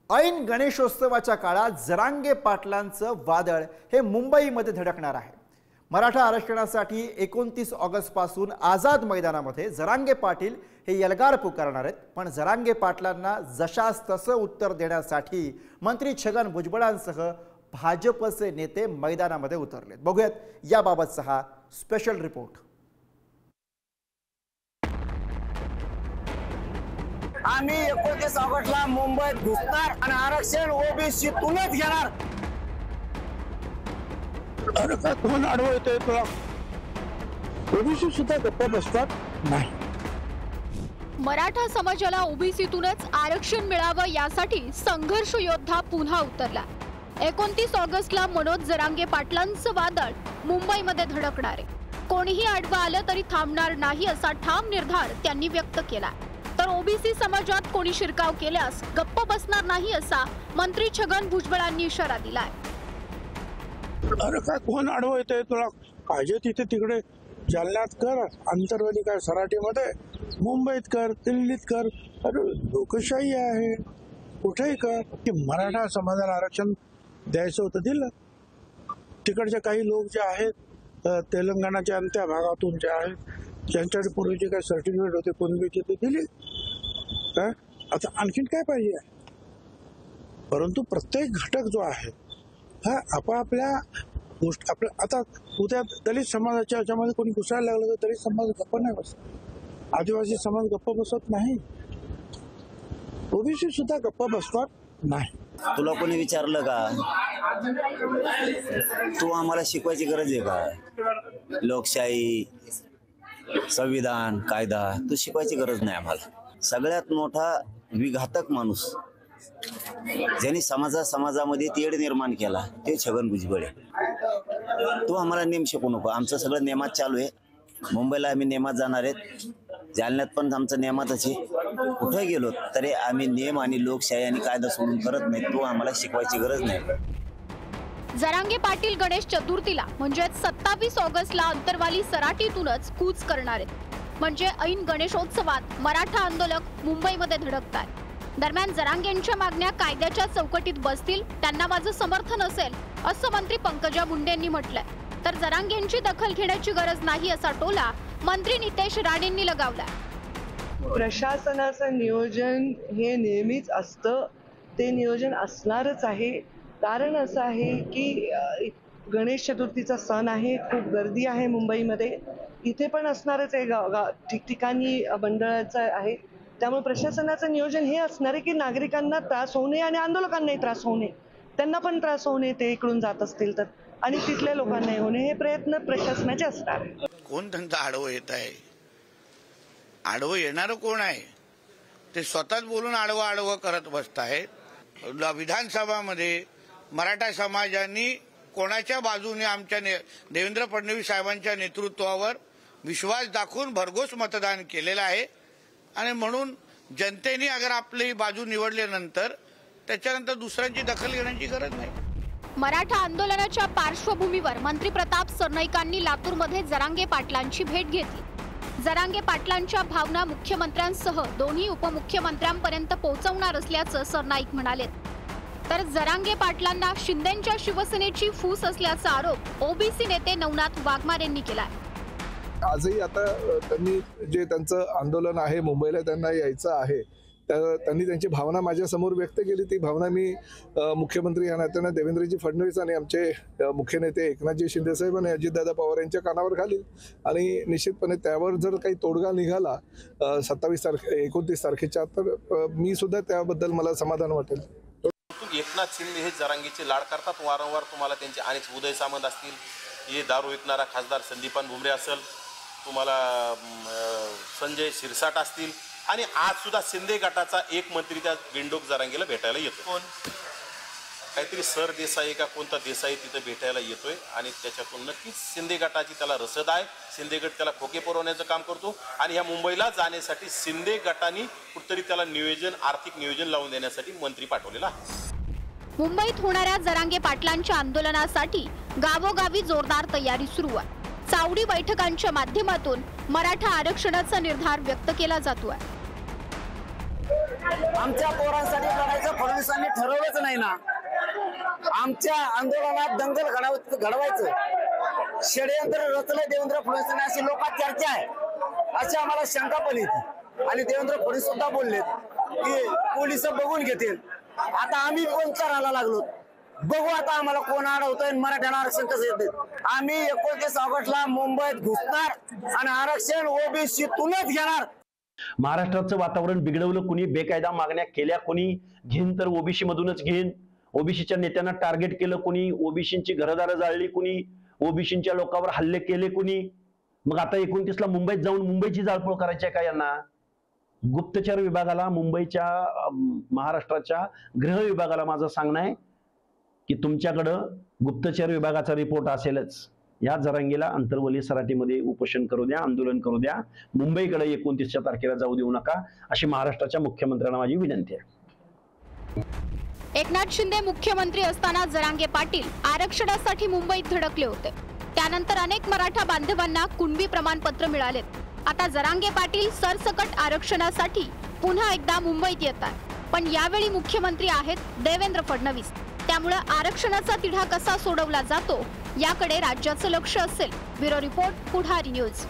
ऐन गणेशोत्सवाच्या काळात जरांगे पाटलांचं वादळ हे मुंबईमध्ये धडकणार आहे। मराठा आरक्षणासाठी 29 ऑगस्ट पासून आझाद मैदानामध्ये जरांगे पाटील हे एल्गार पुकारणार आहेत। पण जरांगे पाटलांना जशास तसं उत्तर देण्यासाठी मंत्री छगन भुजबळांसह भाजपचे नेते मैदानामध्ये उतरलेत। बघूयात याबाबतचा हा स्पेशल रिपोर्ट। आम्ही 29 ऑगस्टला मुंबईत घुसणार आणि आरक्षण ओबीसी तूनच घेणार। अरे काय कोण अडवतोय तुला? ओबीसी सुद्धा गप्प बसतात नाही। मराठा समाजाला ओबीसीतूनच आरक्षण मिळावं यासाठी संघर्ष योद्धा पुन्हा उतरला। 29 ऑगस्टला मनोज जरांगे पाटलांचं वादळ मुंबईमध्ये धडकणार आहे। कोणीही आडवा आलं तरी थांबणार नाही असा ठाम निर्धार त्यांनी व्यक्त केला। तर ओबीसी समाजात कोणी शिरकाव केल्यास गप्प बसणार नाही असा मंत्री छगन भुजबळांनी इशारा दिलाय। अरे काय कोण अडवतोय तुला? पाहिजे तिथे तिकडे जालन्यात कर, अंतरवाली काय सराटीमध्ये, मुंबईत कर, दिल्लीत कर। अरे लोकशाही आहे, कुठेही कर। की मराठा समाजाला आरक्षण द्यायचं होतं दिलं। तिकडचे काही लोक जे आहेत तेलंगणाच्या त्या भागातून जे आहेत ज्यांच्याकडे पूर्वीचे काही सर्टिफिकेट होते कुणबीचे ते दिले। काय आता आणखीन काय पाहिजे? परंतु प्रत्येक घटक जो आहे हा आपापल्या गोष्ट आपल्या आता उद्या दलित समाजाच्या याच्यामध्ये कोणी घुसायला लागलं तर दलित समाज गप्प नाही बसत, आदिवासी समाज गप्प बसत नाही, ओबीसी सुद्धा गप्प बसतात नाही। तुला कोणी विचारलं का तू आम्हाला शिकवायची गरज आहे का? लोकशाही, संविधान, कायदा तू शिकवायची गरज नाही आम्हाला। सगळ्यात मोठा विघातक माणूस ज्यांनी समाजामध्ये तेढ निर्माण केला ते छगन भुजबळ आहे। तू आम्हाला नेम शिकवू नको। आमचं सगळं नेमात चालू आहे। मुंबईला आम्ही नेमात जाणार आहेत, जालन्यात पण आमचं नेमातच आहे। कुठे गेलो तरी आम्ही नेम आणि लोकशाही आणि कायदा सोडून करत नाही। तू आम्हाला शिकवायची गरज नाही। जरांगे पाटील गणेश चतुर्थीला म्हणजे 27 ऑगस्टला अंतरवाली सराटीतूनच कूच करणार आहेत। म्हणजे ऐन गणेशोत्सवात मराठा आंदोलक मुंबईमध्ये धडकतात। दरम्यान जरांगेंच्या मागण्या कायद्याच्या चौकटीत बसतील, त्यांना माझं समर्थन असेल असं मंत्री पंकजा मुंडेंनी म्हटलंय। तर जरांगेंची दखल घेण्याची गरज नाही असा टोला मंत्री नितेश राणेंनी लगावला। प्रशासनाचं नियोजन हे नेहमीच असतं, ते नियोजन असणारच आहे। कारण असं आहे की गणेश चतुर्थीचा सण आहे, खूप गर्दी आहे मुंबईमध्ये, इथे पण असणारच आहे, ठिकठिकाणी मंडळाचं आहे। त्यामुळे प्रशासनाचं नियोजन हे असणार आहे की नागरिकांना त्रास होऊ नये आणि आंदोलकांनाही त्रास होऊ नये, त्यांना पण त्रास होऊ नये ते इकडून जात असतील तर, आणि तिथल्या लोकांनाही होऊ नये, हे प्रयत्न प्रशासनाचे असणार आहे। कोण त्यांचा आडवं येत आहे? आडवं येणारं कोण आहे? ते स्वतःच बोलून आडवं करत बसतायत। विधानसभामध्ये मराठा समाजाने कोणाच्या बाजूने आमच्या देवेंद्र फडणवीस साहेबांच्या नेतृत्वावर विश्वास दाखवून भरघोस मतदान केलेलं आहे। आणि म्हणून जनतेने अगर आपली बाजू निवडल्यानंतर त्याच्यानंतर दुसऱ्यांची दखल घेण्याची गरज नाही। मराठा आंदोलनाच्या पार्श्वभूमीवर मंत्री प्रताप सरनाईकांनी लातूरमध्ये जरांगे पाटलांची भेट घेतली। जरांगे पाटलांच्या भावना मुख्यमंत्र्यांसह दोन्ही उपमुख्यमंत्र्यांपर्यंत पोहोचवणार असल्याचं सरनाईक म्हणाले। तर जरांगे पाटलांना शिंदेंच्या शिवसेनेची फूस असल्याचा आरोप ओबीसी नेते नवनाथ वाघमारे यांनी केलाय। आजही आता त्यांनी जे त्यांचं आंदोलन आहे मुंबईला त्यांना यायचं आहे, त्यांनी त्यांची भावना माझ्या समोर व्यक्त केली। ती भावना मी मुख्यमंत्री या नात्याने देवेंद्रजी फडणवीस आणि आमचे मुख्य नेते एकनाथजी शिंदे साहेब आणि अजितदादा पवार यांच्या कानावर घालील आणि निश्चितपणे त्यावर जर काही तोडगा निघाला 29 तारखेच्या तर मी सुद्धा त्याबद्दल मला समाधान वाटेल। एकनाथ शिंदे हे जरांगेचे लाड करतात वारंवार। तुम्हाला त्यांचे अनेक उदय सामंत असतील, हे दारू विकणारा खासदार संदीपान भुमरे असेल, तुम्हाला संजय शिरसाट असतील, आणि आज सुद्धा शिंदे गटाचा एक मंत्री त्या बिंडोक जरांगेला भेटायला येतो। कोण? काहीतरी सर देसाई का कोणता देसाई तिथे भेटायला येतोय आणि त्याच्यातून नक्कीच शिंदे गटाची त्याला रसद आहे। शिंदे गट त्याला खोके पुरवण्याचं काम करतो आणि ह्या मुंबईला जाण्यासाठी शिंदे गटाने कुठतरी त्याला नियोजन, आर्थिक नियोजन लावून देण्यासाठी मंत्री पाठवलेला आहे। मुंबईत होणाऱ्या जरांगे पाटलांच्या आंदोलनासाठी गावोगावी जोरदार तयारी सुरू आहे। चावडी बैठकांच्या माध्यमातून मराठा आरक्षणाचा निर्धार व्यक्त केला जातो आहे। आमच्या पोरांसाठी लढायचं फडणवीसांनी ठरवलंच नाही ना. आमच्या आंदोलनात दंगल घडवायचं षडयंत्र रचलंय देवेंद्र फडणवीसांनी अशी लोकांत चर्चा आहे, अशी आम्हाला शंका पण येते. आणि देवेंद्र फडणवीस सुद्धा बोललेत की पोलिस बघून घेतील. आता आम्ही पण करायला लागलो, बघू आता आम्हाला कोण अडवतोय, मराठ्यांना आरक्षण कसं येते. आम्ही 29 ऑगस्टला मुंबईत घुसणार आणि आरक्षण ओबीसीतूनच घेणार. महाराष्ट्राचं वातावरण बिघडवलं कुणी, बेकायदा मागण्या केल्या कुणी, घेईन तर ओबीसी मधूनच घेईन, ओबीसीच्या नेत्यांना टार्गेट केलं कुणी, ओबीसींची घरदारं जाळली कुणी, ओबीसींच्या लोकांवर हल्ले केले कुणी. मग आता 29ला मुंबईत जाऊन मुंबईची जाळपोळ करायची आहे का यांना? गुप्तचर विभागाला, मुंबईच्या महाराष्ट्राच्या गृह विभागाला माझं सांगणं आहे की तुमच्याकडं गुप्तचर विभागाचा रिपोर्ट असेलच. या जरांगीला अंतरवली सराटीमध्ये उपोषण करू द्या, आंदोलन करू द्या, मुंबईकडे 29च्या तारखेला जाऊ देऊ नका, अशी महाराष्ट्राच्या मुख्यमंत्र्यांना माझी विनंती आहे. एकनाथ शिंदे मुख्यमंत्री असताना जरांगे पाटील आरक्षणासाठी मुंबईत धडकले होते. त्यानंतर अनेक मराठा बांधवांना कुणबी प्रमाणपत्र मिळालेत. आता जरांगे पाटील सरसकट आरक्षणासाठी पुन्हा एकदा मुंबईत येत आहेत. पण यावेळी मुख्यमंत्री आहेत देवेंद्र फडणवीस. त्यामुळे आरक्षणाचा तिढा कसा सोडवला जातो याकडे राज्याचं लक्ष असेल. ब्युरो रिपोर्ट, पुढारी न्यूज.